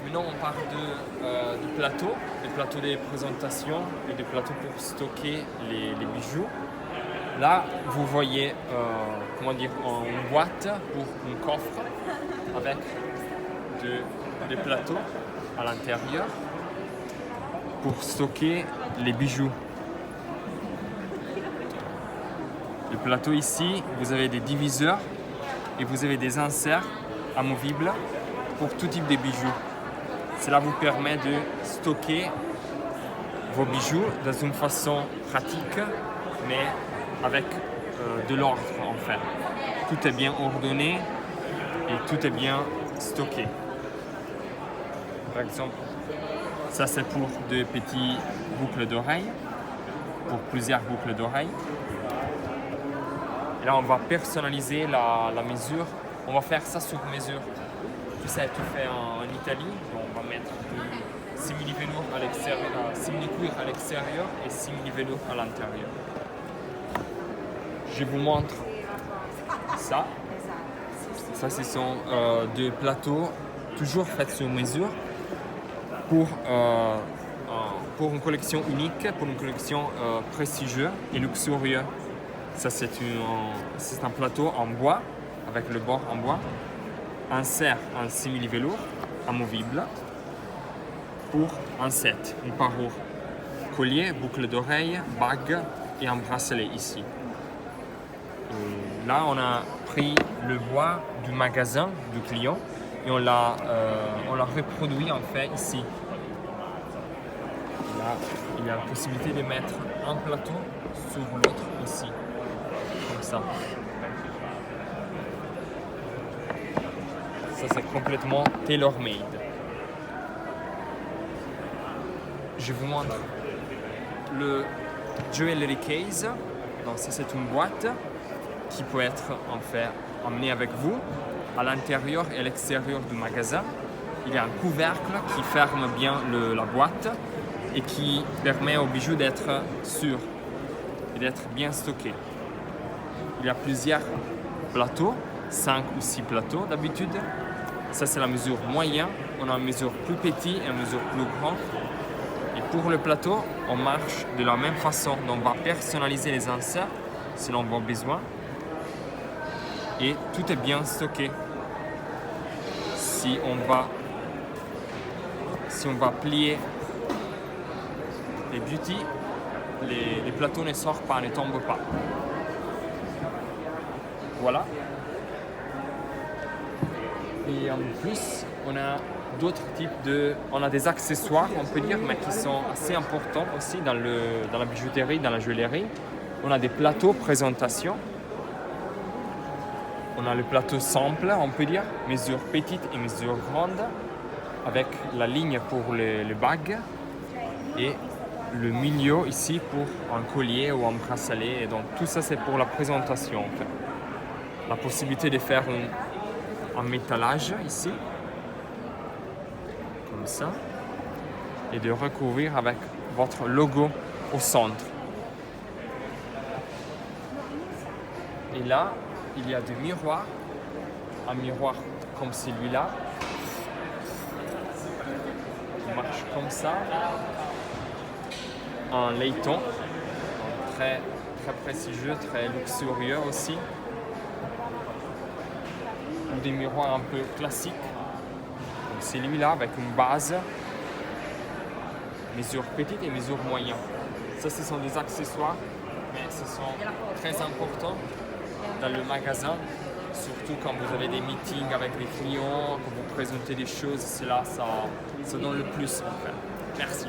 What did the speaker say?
Maintenant, on parle de plateaux, des plateaux de présentation et des plateaux pour stocker les bijoux. Là, vous voyez comment dire, une boîte pour un coffre avec des plateaux à l'intérieur pour stocker les bijoux. Le plateau ici, vous avez des diviseurs et vous avez des inserts amovibles pour tout type de bijoux. Cela vous permet de stocker vos bijoux dans une façon pratique, mais avec de l'ordre en fait. Tout est bien ordonné et tout est bien stocké. Par exemple, ça c'est pour de petits boucles d'oreilles, pour plusieurs boucles d'oreilles. Et là, on va personnaliser la mesure. On va faire ça sur mesure. Tout ça est tout fait en Italie. Donc on va mettre du simili-velours à l'extérieur, simili-cuir à l'extérieur et simili-velours à l'intérieur. Je vous montre ça. Ça, ce sont deux plateaux toujours faits sur mesure pour une collection unique, pour une collection prestigieuse et luxurieux. Ça, c'est un plateau en bois, avec le bord en bois, insert en simili-velours, amovible, pour un set, une parure, collier, boucle d'oreille, bague et un bracelet ici. Et là, on a pris le bois du magasin du client et on l'a reproduit en fait ici. Là, il y a la possibilité de mettre un plateau sur l'autre ici, comme ça. Ça, c'est complètement tailor-made. Je vous montre le jewelry case. Donc, ça, c'est une boîte qui peut être en fait emmenée avec vous à l'intérieur et à l'extérieur du magasin. Il y a un couvercle qui ferme bien la boîte et qui permet aux bijoux d'être sûrs et d'être bien stockés. Il y a plusieurs plateaux, 5 ou 6 plateaux d'habitude. Ça, c'est la mesure moyenne. On a une mesure plus petite et une mesure plus grande. Et pour le plateau, on marche de la même façon. Donc, on va personnaliser les inserts selon vos besoins. Et tout est bien stocké. Si on va plier les beauty, les plateaux ne sortent pas, ne tombent pas. Voilà. Et en plus, on a d'autres types on a des accessoires, on peut dire, mais qui sont assez importants aussi dans la bijouterie, dans la joaillerie. On a des plateaux présentation. On a le plateau simple, on peut dire, mesure petite et mesure grande, avec la ligne pour les bagues et le milieu ici pour un collier ou un bracelet. Et donc tout ça, c'est pour la présentation en fait. La possibilité de faire un métallage ici, comme ça, et de recouvrir avec votre logo au centre. Et là, il y a des miroirs, un miroir comme celui-là, qui marche comme ça, un laiton, très, très prestigieux, très luxurieux aussi, ou des miroirs un peu classiques. Donc celui-là avec une base, mesure petite et mesure moyenne. Ça, ce sont des accessoires, mais ce sont très importants dans le magasin, surtout quand vous avez des meetings avec les clients, quand vous présentez des choses, c'est là, ça donne le plus en fait. Merci.